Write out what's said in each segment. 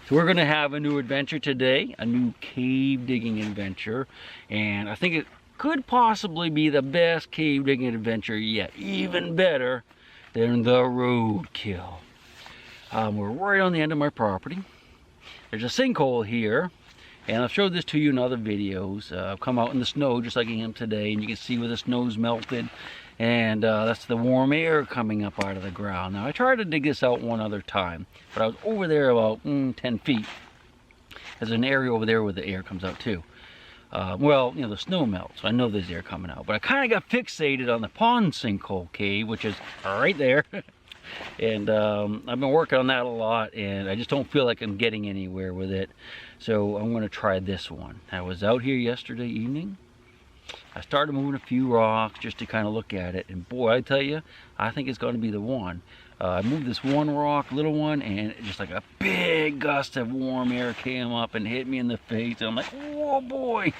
So we're gonna have a new adventure today, a new cave digging adventure, and I think it could possibly be the best cave digging adventure yet, even better than the roadkill. We're right on the end of my property. There's a sinkhole here, and I've showed this to you in other videos. I've come out in the snow just like I am today, and you can see where the snow's melted, and that's the warm air coming up out of the ground. Now I tried to dig this out one other time, but I was over there about 10 feet. There's an area over there where the air comes out too. Well, you know, the snow melts, so I know there's air coming out, but I kind of got fixated on the pond sinkhole cave, which is right there. And I've been working on that a lot, and I just don't feel like I'm getting anywhere with it. So I'm going to try this one. I was out here yesterday evening. I started moving a few rocks just to kind of look at it, and boy, I tell you, I think it's going to be the one. I moved this one rock, little one, and just like a big gust of warm air came up and hit me in the face, and I'm like, whoa boy.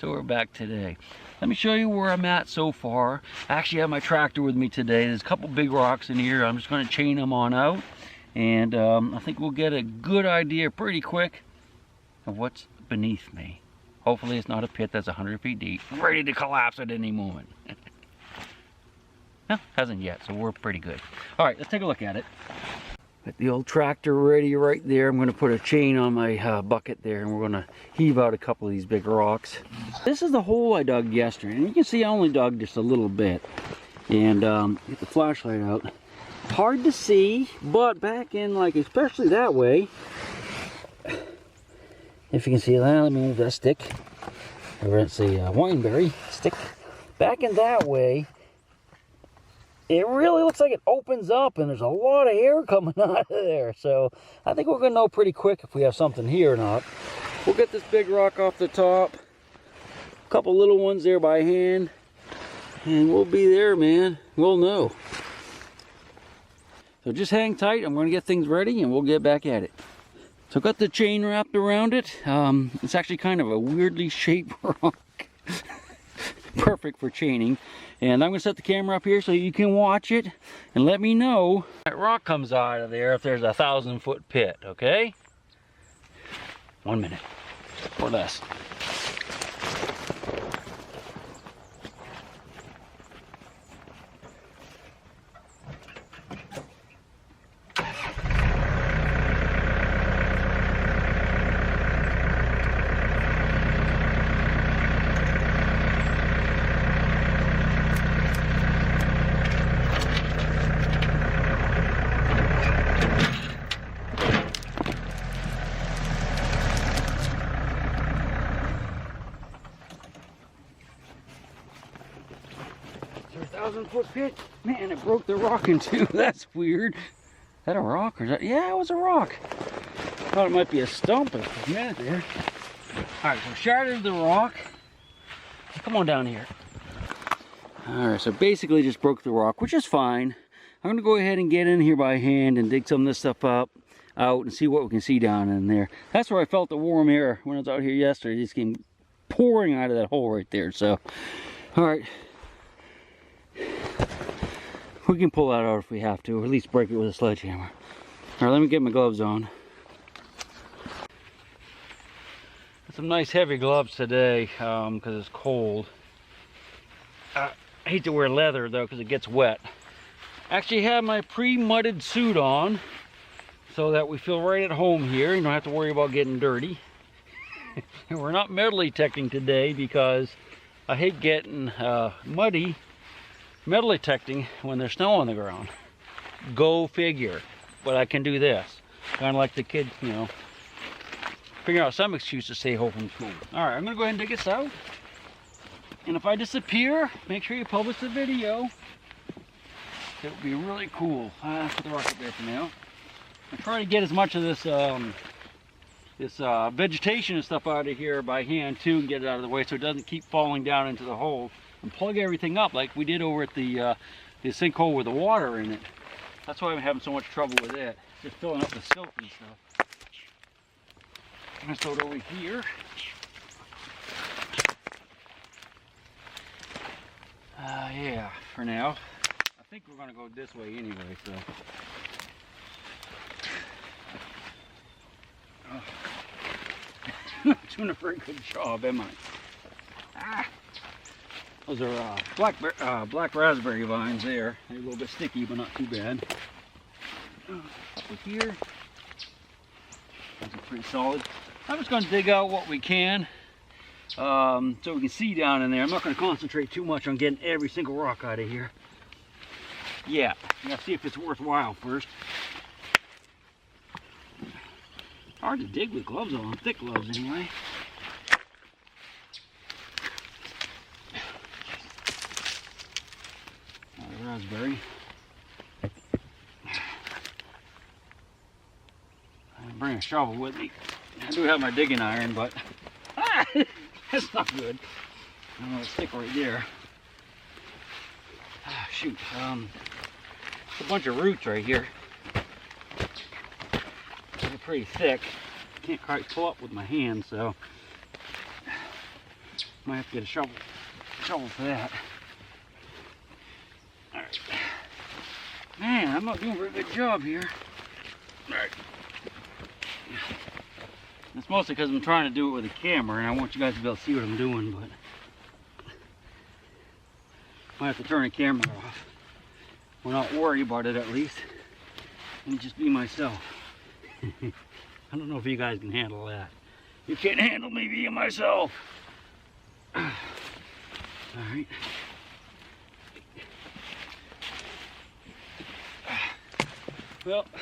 So we're back today. Let me show you where I'm at so far. I actually have my tractor with me today. There's a couple big rocks in here. I'm just going to chain them on out, and I think we'll get a good idea pretty quick of what's beneath me. Hopefully it's not a pit that's 100 feet deep, ready to collapse at any moment. No, hasn't yet, so we're pretty good. All right, let's take a look at it. Got the old tractor ready right there. I'm going to put a chain on my bucket there, and we're going to heave out a couple of these big rocks. This is the hole I dug yesterday, and you can see I only dug just a little bit. And get the flashlight out. Hard to see, but back in, like, especially that way, if you can see that, let me move that stick. Or it's a wineberry stick. Back in that way, it really looks like it opens up, and there's a lot of air coming out of there. So I think we're going to know pretty quick if we have something here or not. We'll get this big rock off the top. A couple little ones there by hand. And we'll be there, man. We'll know. So just hang tight. I'm going to get things ready, and we'll get back at it. So I've got the chain wrapped around it. It's actually kind of a weirdly shaped rock. Perfect for chaining. And I'm going to set the camera up here so you can watch it and let me know that rock comes out of there if there's a 1,000-foot pit, okay? 1 minute or less. Foot pit. Man, it broke the rock in two. That's weird. Is that a rock or is that? Yeah, it was a rock. Thought it might be a stump at the minute there. Alright, so shattered the rock. Come on down here. Alright, so basically just broke the rock, which is fine. I'm gonna go ahead and get in here by hand and dig some of this stuff out and see what we can see down in there. That's where I felt the warm air when I was out here yesterday. It just came pouring out of that hole right there. So, alright. We can pull that out if we have to, or at least break it with a sledgehammer. Alright, let me get my gloves on. Got some nice heavy gloves today because it's cold. I hate to wear leather though because it gets wet. Actually have my pre-mudded suit on so that we feel right at home here. You don't have to worry about getting dirty. And we're not metal detecting today because I hate getting muddy metal detecting when there's snow on the ground. Go figure. But I can do this. Kind of like the kid, you know, figure out some excuse to stay home from school. Alright, I'm going to go ahead and dig this out. And if I disappear, make sure you publish the video. It would be really cool. Put the rock up there for now. I'm trying to get as much of this vegetation and stuff out of here by hand too, and get it out of the way so it doesn't keep falling down into the hole. And plug everything up like we did over at the sinkhole with the water in it. That's why I'm having so much trouble with it. Just filling up the silt and stuff. I'm going to throw it over here. Yeah, for now. I think we're going to go this way anyway, so. not doing a very good job, am I? Ah, those are black raspberry vines there. They're a little bit sticky, but not too bad. Up here, those are pretty solid. I'm just going to dig out what we can, so we can see down in there. I'm not going to concentrate too much on getting every single rock out of here. Yeah, I gotta see if it's worthwhile first. Hard to dig with gloves on, thick gloves anyway. Raspberry. I didn't bring a shovel with me. I do have my digging iron, but that's not good. I'm gonna stick right there. Shoot, it's a bunch of roots right here. They're pretty thick. Can't quite pull up with my hand, so might have to get a shovel for that. All right, man, I'm not doing a very good job here. All right, it's mostly because I'm trying to do it with a camera, and I want you guys to be able to see what I'm doing, but I have to turn the camera off. Well, not worry about it at least. Let me just be myself. I don't know if you guys can handle that. You can't handle me being myself. Alright. Well, why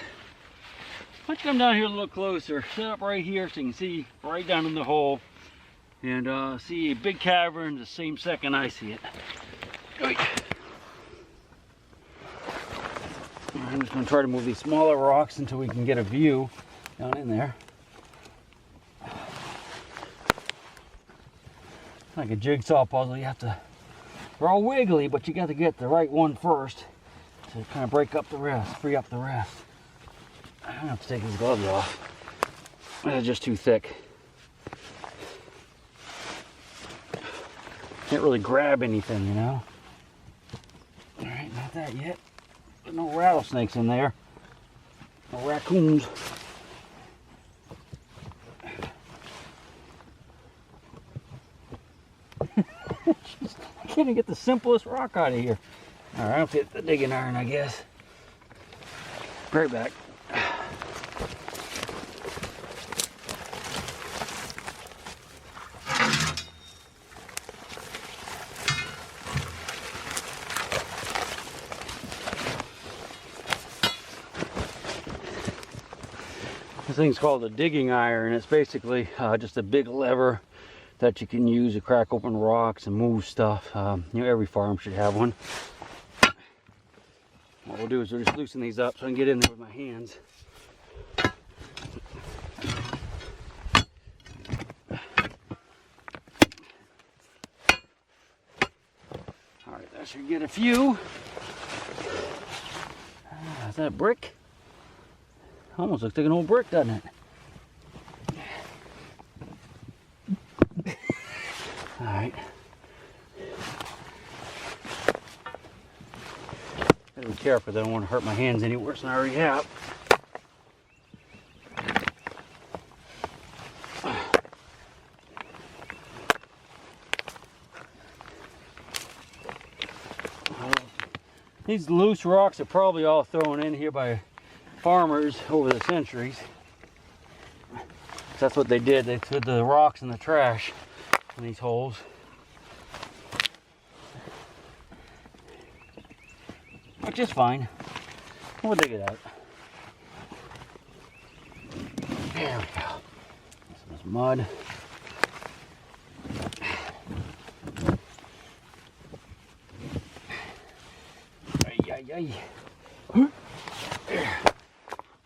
don't you come down here a little closer. Set up right here so you can see right down in the hole. And see a big cavern the same second I see it. I'm just going to try to move these smaller rocks until we can get a view down in there. Like a jigsaw puzzle, you have to, they're all wiggly, but you got to get the right one first to kind of break up the rest, free up the rest. I don't have to take these gloves off. They're just too thick. Can't really grab anything, you know. Alright, not that yet. There's no rattlesnakes in there. No raccoons. I can't even get the simplest rock out of here. Alright, I'll get the digging iron, I guess. Be right back. This thing's called a digging iron. It's basically just a big lever that you can use to crack open rocks and move stuff. You know, every farm should have one. What we'll do is we'll just loosen these up so I can get in there with my hands. Alright, that should get a few. Is that a brick? Almost looks like an old brick, doesn't it? Alright. Gotta be careful, I don't want to hurt my hands any worse than I already have. These loose rocks are probably all thrown in here by farmers over the centuries. That's what they did. They threw the rocks in the trash in these holes. Which is fine. We'll dig it out. There we go. Some mud.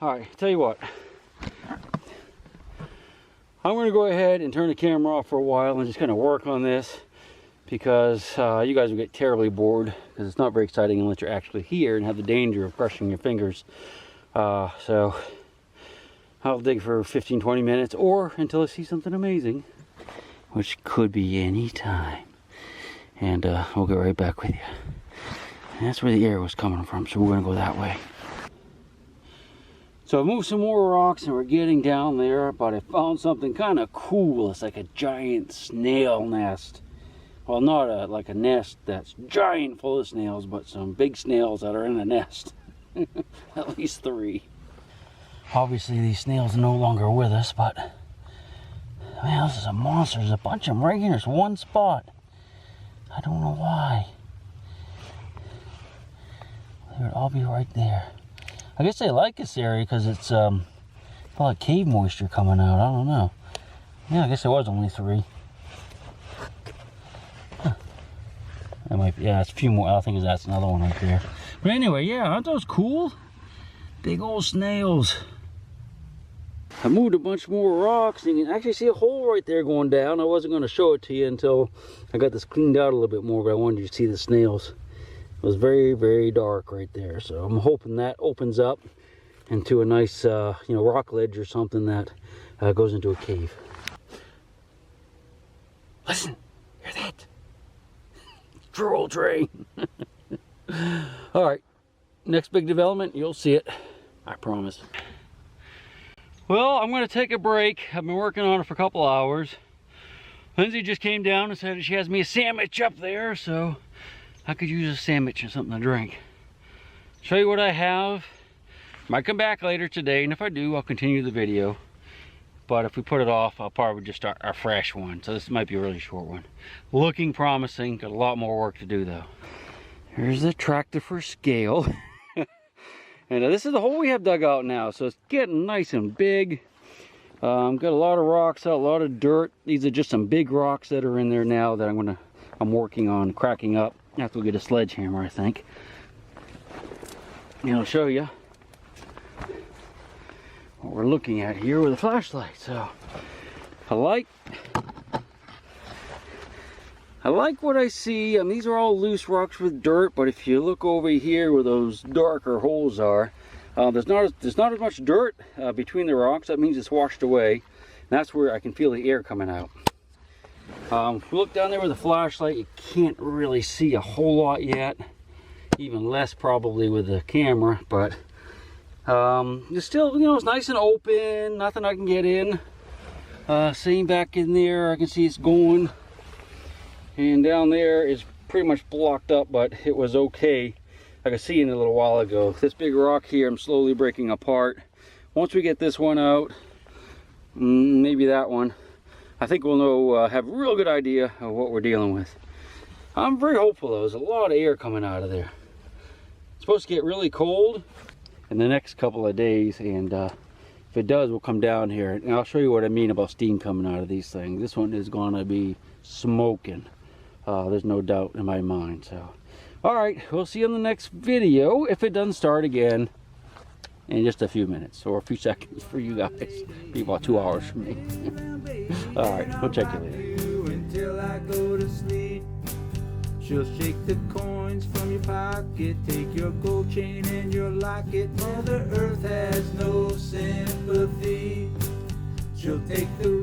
Alright, tell you what. I'm going to go ahead and turn the camera off for a while and just kind of work on this, because you guys will get terribly bored, because it's not very exciting unless you're actually here and have the danger of crushing your fingers. So I'll dig for 15-20 minutes, or until I see something amazing, which could be any time. And we'll get right back with you. And that's where the air was coming from, so we're going to go that way. So I moved some more rocks and we're getting down there, but I found something kind of cool. It's like a giant snail nest. Well, not like a nest that's giant full of snails, but some big snails that are in a nest. At least 3. Obviously these snails are no longer with us, but man, this is a monster. There's a bunch of them right here. There's one spot. I don't know why. They would all be right there. I guess they like this area because it's like cave moisture coming out. I don't know. Yeah, I guess there was only 3. Huh. That might be, yeah, it's a few more. I think that's another one right there. But anyway, yeah, aren't those cool? Big old snails. I moved a bunch more rocks, and you can actually see a hole right there going down. I wasn't going to show it to you until I got this cleaned out a little bit more, but I wanted you to see the snails. It was very, very dark right there, so I'm hoping that opens up into a nice, rock ledge or something that goes into a cave. Listen, hear that? Troll train. All right, next big development, you'll see it. I promise. Well, I'm going to take a break. I've been working on it for a couple hours. Lindsay just came down and said she has me a sandwich up there, so I could use a sandwich and something to drink. Show you what I have. Might come back later today, and if I do, I'll continue the video. But if we put it off, I'll probably just start a fresh one. So this might be a really short one. Looking promising. Got a lot more work to do though. Here's the tractor for scale. And this is the hole we have dug out now, so it's getting nice and big. Got a lot of rocks out, a lot of dirt. These are just some big rocks that are in there now that I'm working on cracking up. After we get a sledgehammer, I think. And I'll show you what we're looking at here with a flashlight. So I like what I see. I mean, these are all loose rocks with dirt, but if you look over here where those darker holes are, there's not as much dirt between the rocks. That means it's washed away. And that's where I can feel the air coming out. If you look down there with a flashlight, you can't really see a whole lot yet. Even less probably with the camera, but it's still, it's nice and open. Nothing I can get in. Same back in there, I can see it's going. And down there is pretty much blocked up, but it was okay. I could see it a little while ago. This big rock here, I'm slowly breaking apart. Once we get this one out, maybe that one, I think we'll know, have a real good idea of what we're dealing with. I'm very hopeful though. There's a lot of air coming out of there. It's supposed to get really cold in the next couple of days, and if it does, we'll come down here and I'll show you what I mean about steam coming out of these things. This one is gonna be smoking. There's no doubt in my mind. So all right, we'll see you in the next video if it doesn't start again in just a few minutes or a few seconds for you guys. Be about 2 hours for me. All right, we'll check you later. Until I go to sleep, she'll shake the coins from your pocket, take your gold chain and your locket. Mother Earth has no sympathy. She'll take the